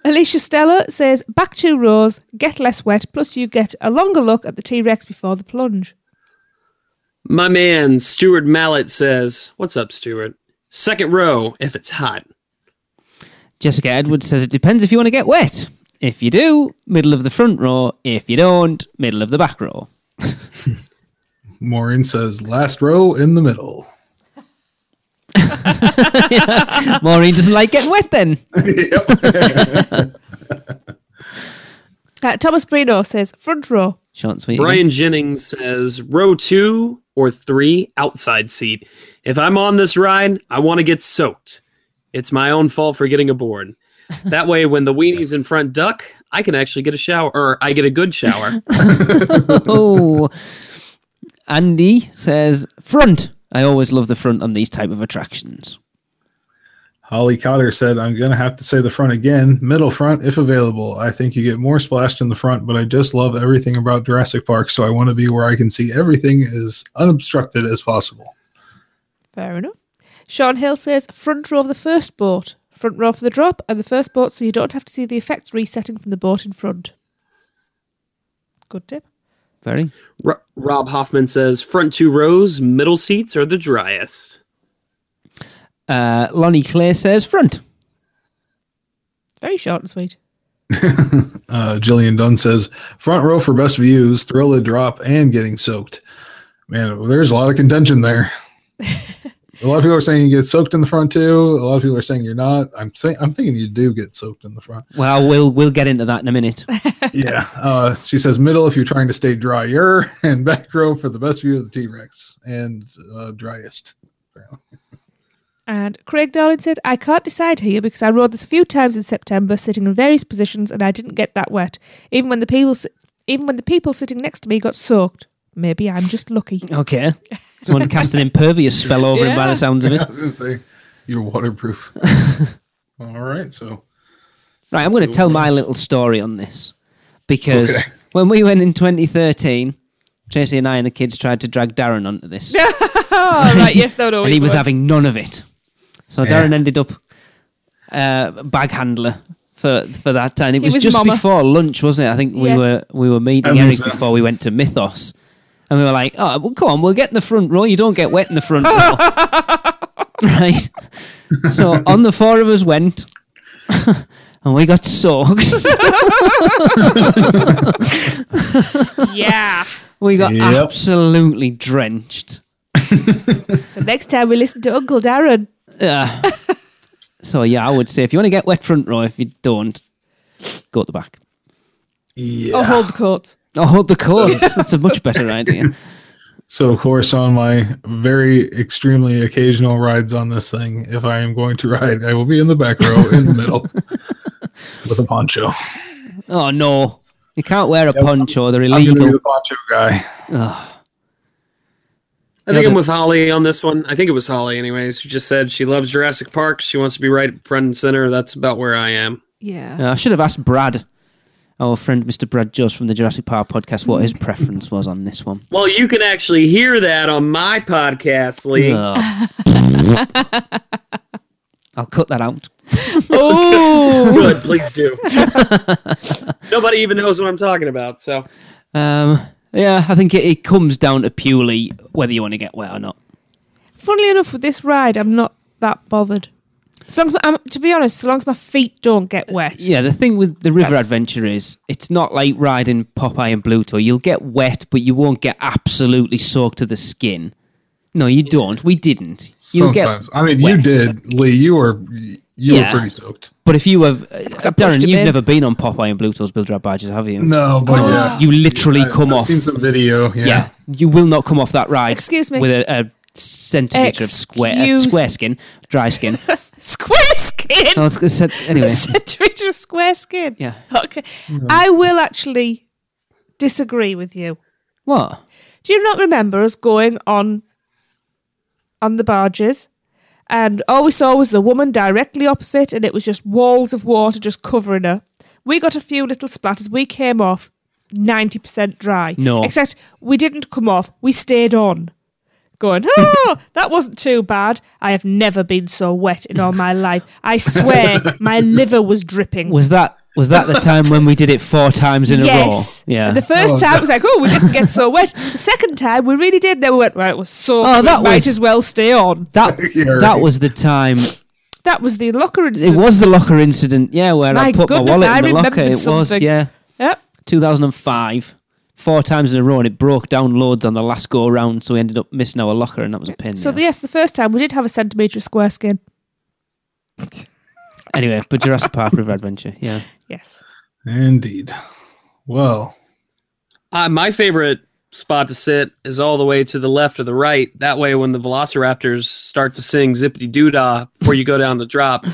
Alicia Stella says, back 2 rows, get less wet, plus you get a longer look at the T-Rex before the plunge. My man, Stuart Mallet says, what's up, Stuart? Second row, if it's hot. Jessica Edwards says, it depends if you want to get wet. If you do, middle of the front row. If you don't, middle of the back row. Maureen says, last row in the middle. Maureen doesn't like getting wet then. Thomas Brino says, front row. Short and sweet. Brian Jennings says, row 2 or 3, outside seat. If I'm on this ride, I want to get soaked. It's my own fault for getting aboard. That way, when the weenies in front duck, I can actually get a shower, or I get a good shower. Oh, Andy says, front. I always love the front on these type of attractions. Holly Cotter said, I'm going to have to say the front again. Middle front, if available. I think you get more splashed in the front, but I just love everything about Jurassic Park, so I want to be where I can see everything as unobstructed as possible. Fair enough. Sean Hill says, front row of the first boat. Front row for the drop and the first boat, so you don't have to see the effects resetting from the boat in front. Good tip. Very. Rob Hoffman says, front 2 rows, middle seats are the driest. Lonnie Clay says, front. Very short and sweet. Jillian Dunn says, front row for best views, thrill of drop, and getting soaked. Man, there's a lot of contention there. A lot of people are saying you get soaked in the front too. A lot of people are saying you're not. I'm thinking you do get soaked in the front. Well, we'll get into that in a minute. Yeah. She says middle if you're trying to stay drier, and back row for the best view of the T-Rex and driest. And Craig Darling said, I can't decide here because I rode this a few times in September, sitting in various positions, and I didn't get that wet. Even when the people sitting next to me got soaked. Maybe I'm just lucky. Okay. Someone cast an impervious spell over him by the sounds of it. I was going to say, you're waterproof. All right, so. Right, I'm going to tell my little story on this. Because when we went in 2013, Tracy and I and the kids tried to drag Darren onto this. Right, yes, no. And he was having none of it. So Darren ended up bag handler for that time. It was just before lunch, wasn't it? I think we were meeting Eric before we went to Mythos. And we were like, oh, well, come on, we'll get in the front row. You don't get wet in the front row. Right? So on the 4 of us went, and we got soaked. Yeah. We got absolutely drenched. So next time we listen to Uncle Darren. So yeah, I would say if you want to get wet front row, if you don't, go at the back. Yeah. Or hold the coats. Or hold the coats. That's a much better idea. So, of course, on my very extremely occasional rides on this thing, if I am going to ride, I will be in the back row in the middle with a poncho. Oh, no. You can't wear a poncho. They're illegal. I'm going to be the poncho guy. I think I'm with Holly on this one. I think it was Holly anyways, who just said she loves Jurassic Park. She wants to be right front and center. That's about where I am. Yeah. I should have asked Brad, our friend Mr. Brad Jost from the Jurassic Park podcast, what his preference was on this one. Well, you can actually hear that on my podcast, Lee. I'll cut that out. Oh, good, please do. Nobody even knows what I'm talking about, so. Yeah, I think it comes down to purely whether you want to get wet or not. Funnily enough, with this ride, I'm not that bothered. As long as to be honest, so long as my feet don't get wet. Yeah, the thing with the river adventure is it's not like riding Popeye and Bluto. You'll get wet, but you won't get absolutely soaked to the skin. No, you don't. We didn't. You'll Sometimes. get I mean, wet. you did, Lee. You were pretty soaked. But if you have, 'cause I pushed Darren, him you've in. never been on Popeye and Bluto's Bill Drag Badges, have you? No, but yeah. You literally come I've off. seen some video. Yeah, you will not come off that ride. Excuse me. With a centimetre of square skin, dry skin. Square skin. No, anyway. A centimetre of square skin. Yeah. Okay. I will actually disagree with you. What? Do you not remember us going on the barges? And all we saw was the woman directly opposite, and it was just walls of water just covering her. We got a few little splatters. We came off 90% dry. No. Except we didn't come off. We stayed on. Going, oh, that wasn't too bad. I have never been so wet in all my life. I swear my liver was dripping. Was that the time when we did it 4 times in a row? Yes. Yeah. And the first time it was like, oh, we didn't get so wet. The second time we really did. Then we went, right, it was so Oh, good. that Might was- as well stay on. That was the time. That was the locker It incident. was the locker incident, yeah, where My I put my goodness, wallet I in the locker. remembered It was, something. yeah. Yep. 2005. 4 times in a row, and it broke down loads on the last go around, so we ended up missing our locker, and that was a pin. So yeah. yes, the first time we did have a centimetre of square skin. Anyway, but Jurassic Park River Adventure, yeah. Yes. Indeed. Well, My favorite spot to sit is all the way to the left or the right. That way, when the velociraptors start to sing Zippity Doo Dah before you go down the drop,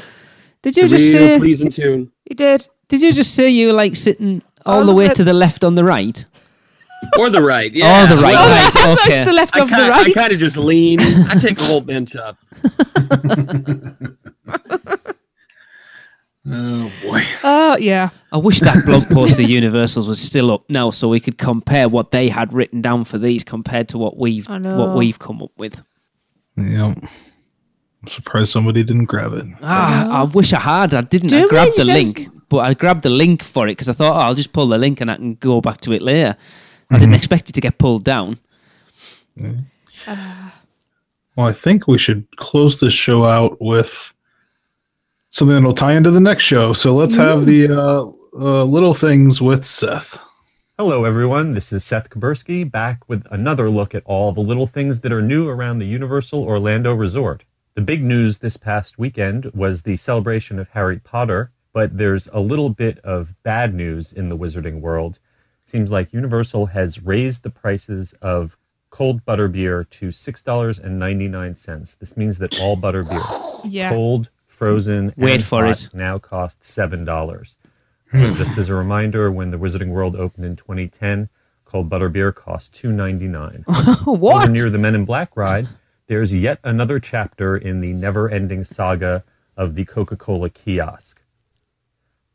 Did you the just real say? pleasing tune. He did. Did you just say you were like sitting all the way to the left on the right? Or the right. Yeah. Oh, the right. Oh, Right, I thought okay. it's the left of the I right. kind of just lean. I take the whole bench up. oh boy. Oh, yeah. I wish that blog post of Universal's was still up now, so we could compare what they had written down for these compared to what we've I know. come up with. Yeah. I'm surprised somebody didn't grab it. I wish I had. I didn't. Do I grabbed we? the link, but I grabbed the link for it because I thought, I'll just pull the link and I can go back to it later. I didn't expect it to get pulled down. Well, I think we should close this show out with something that'll tie into the next show. So let's have the little things with Seth. Hello, everyone. This is Seth Kaburski back with another look at all the little things that are new around the Universal Orlando Resort. The big news this past weekend was the celebration of Harry Potter, but there's a little bit of bad news in the wizarding world. It seems like Universal has raised the prices of cold butterbeer to $6.99. This means that all butterbeer, Yeah. cold, frozen, Wait and for hot, it. now costs $7. So just as a reminder, when the Wizarding World opened in 2010, cold butterbeer cost $2.99. What? Over near the Men in Black ride, there's yet another chapter in the never-ending saga of the Coca-Cola kiosk.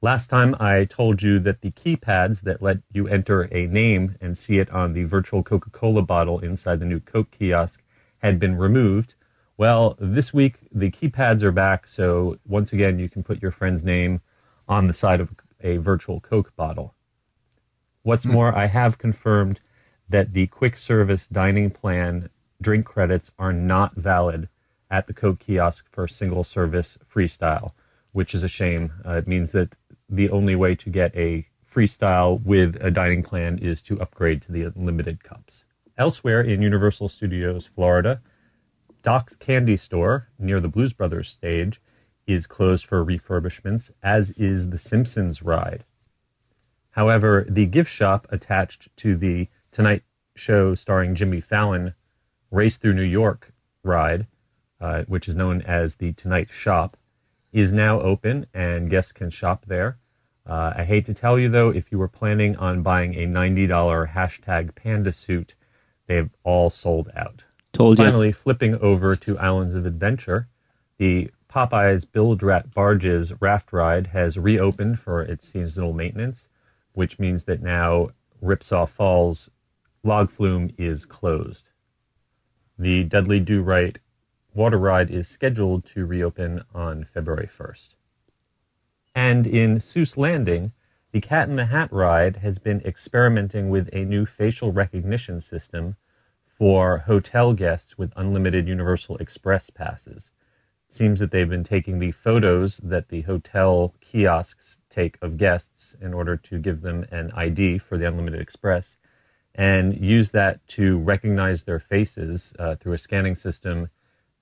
Last time I told you that the keypads that let you enter a name and see it on the virtual Coca-Cola bottle inside the new Coke kiosk had been removed. Well, this week the keypads are back, so once again you can put your friend's name on the side of a virtual Coke bottle. What's more, I have confirmed that the quick service dining plan drink credits are not valid at the Coke kiosk for single service freestyle, which is a shame. It means that the only way to get a freestyle with a dining plan is to upgrade to the unlimited cups. Elsewhere in Universal Studios Florida, Doc's Candy Store near the Blues Brothers stage is closed for refurbishments, as is the Simpsons ride. However, the gift shop attached to the Tonight Show starring Jimmy Fallon Race Through New York ride, which is known as the Tonight Shop, is now open and guests can shop there. I hate to tell you, though, if you were planning on buying a $90 hashtag panda suit, they've all sold out. Told you. Finally, flipping over to Islands of Adventure, the Popeye's Bilge Rat Barges raft ride has reopened for its seasonal maintenance, which means that now Ripsaw Falls log flume is closed. The Dudley Do-Right water ride is scheduled to reopen on February 1st. And in Seuss Landing, the Cat in the Hat ride has been experimenting with a new facial recognition system for hotel guests with unlimited Universal Express passes. seems that they've been taking the photos that the hotel kiosks take of guests in order to give them an ID for the Unlimited Express and use that to recognize their faces through a scanning system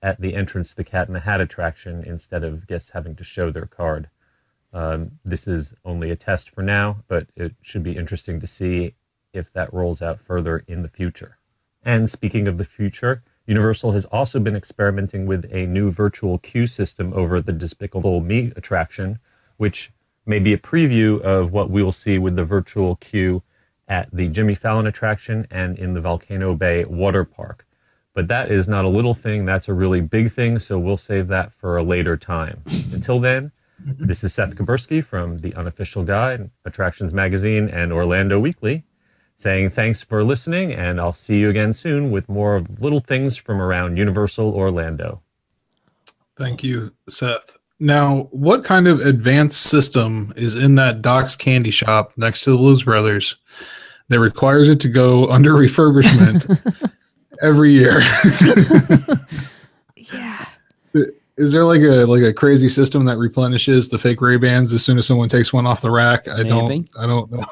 at the entrance to the Cat in the Hat attraction instead of guests having to show their card. This is only a test for now, but it should be interesting to see if that rolls out further in the future. And speaking of the future, Universal has also been experimenting with a new virtual queue system over the Despicable Me attraction, which may be a preview of what we will see with the virtual queue at the Jimmy Fallon attraction and in the Volcano Bay water park. But that is not a little thing, that's a really big thing, so we'll save that for a later time. Until then, this is Seth Kaburski from the Unofficial Guide, Attractions Magazine, and Orlando Weekly, saying thanks for listening, and I'll see you again soon with more of little things from around Universal Orlando. Thank you, Seth. Now, what kind of advanced system is in that Doc's Candy Shop next to the Blues Brothers that requires it to go under refurbishment every year? Yeah. Is there like a crazy system that replenishes the fake Ray-Bans as soon as someone takes one off the rack? I don't know.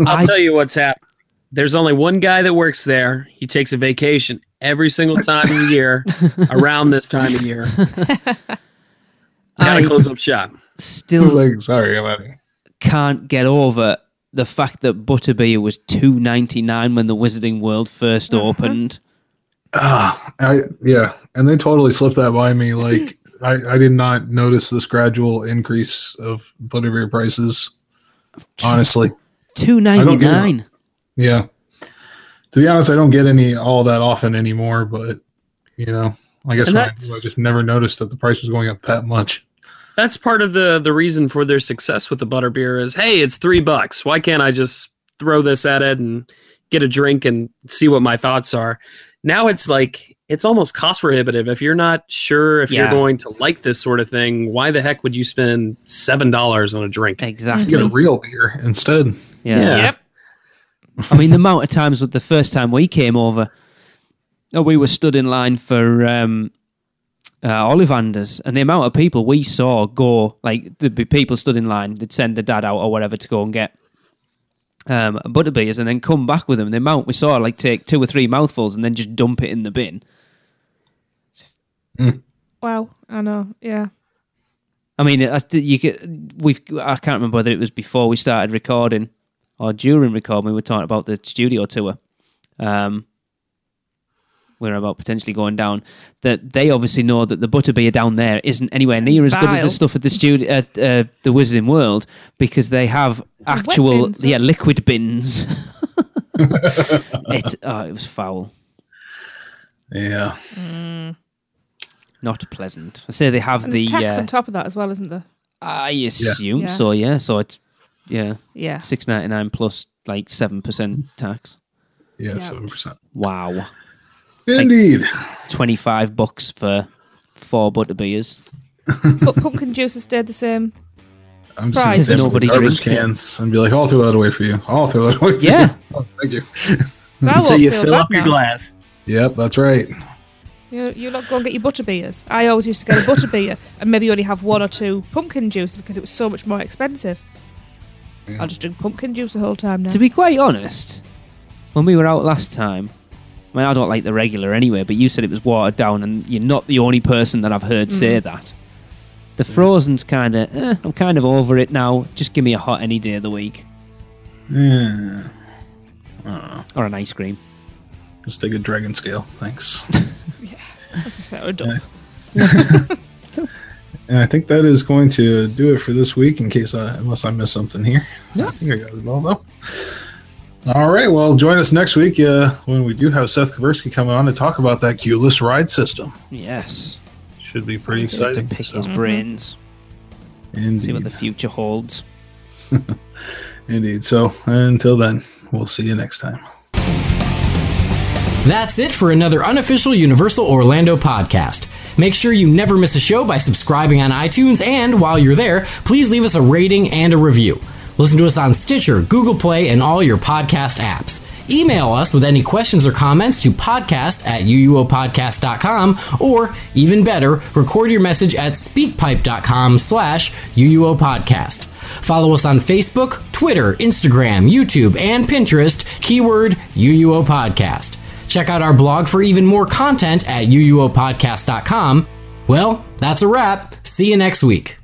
I'll tell you what's happened. There's only one guy that works there. He takes a vacation every single time of the year around this time of year. Gotta close up shop. Still sorry about it. Can't get over the fact that Butterbeer was $2.99 when the Wizarding World first opened. Yeah, and they totally slipped that by me. Like I did not notice this gradual increase of Butterbeer prices. Honestly, $2.99. Yeah, to be honest, I don't get any all that often anymore. But I guess I just never noticed that the price was going up that much. That's part of the reason for their success with the Butterbeer is, hey, it's $3. Why can't I just throw this at it and get a drink and see what my thoughts are? Now it's like, it's almost cost prohibitive. If you're not sure if you're going to like this sort of thing, why the heck would you spend $7 on a drink? Exactly. Get a real beer instead. Yeah. Yep. I mean, the amount of times with the first time we came over, we were stood in line for Ollivanders, and the amount of people we saw go, like there'd be people stood in line, they'd send the dad out or whatever to go and get Butterbeers and then come back with them. The amount we saw, like, take 2 or 3 mouthfuls and then just dump it in the bin. Wow, I know, yeah. I mean, I can't remember whether it was before we started recording or during recording. We were talking about the studio tour. We're about potentially going down. That they obviously know that the Butterbeer down there isn't anywhere near as good as the stuff at the studio at the Wizarding World, because they have actual liquid bins. It was foul. Yeah. Not pleasant. I say they have and there's tax on top of that as well, isn't there? I assume so. Yeah. So it's $6.99 plus like 7% tax. Yeah, 7%. Wow. Indeed. Like $25 for 4 Butterbeers. But pumpkin juice has stayed the same. I'm just going to nobody garbage drinks cans and be like, I'll throw that away for you. I'll throw that away for you. Oh, thank you. So you fill up your glass. Yep, that's right. You lot go and get your Butterbeers. I always used to get a Butterbeer and maybe only have 1 or 2 pumpkin juice because it was so much more expensive. Yeah. I'll just drink pumpkin juice the whole time now. To be quite honest, when we were out last time, I mean, I don't like the regular anyway, but you said it was watered down, and you're not the only person that I've heard say that. The frozen's kind of, I'm kind of over it now. Just give me a hot any day of the week. Yeah. Or an ice cream. Just take a dragon scale, thanks. Yeah, I was going to say, or Dove. Cool. And I think that is going to do it for this week, unless I missed something here. Yeah. I think I got it all, though. All right, well, join us next week when we do have Seth Kaburski coming on to talk about that queueless ride system. Yes. Should be pretty exciting. To pick his brains. Indeed. See what the future holds. Indeed. So, until then, we'll see you next time. That's it for another Unofficial Universal Orlando podcast. Make sure you never miss a show by subscribing on iTunes, and while you're there, please leave us a rating and a review. Listen to us on Stitcher, Google Play, and all your podcast apps. Email us with any questions or comments to podcast@uuopodcast.com, or even better, record your message at speakpipe.com/uuopodcast. Follow us on Facebook, Twitter, Instagram, YouTube, and Pinterest, keyword UUO Podcast. Check out our blog for even more content at uuopodcast.com. Well, that's a wrap. See you next week.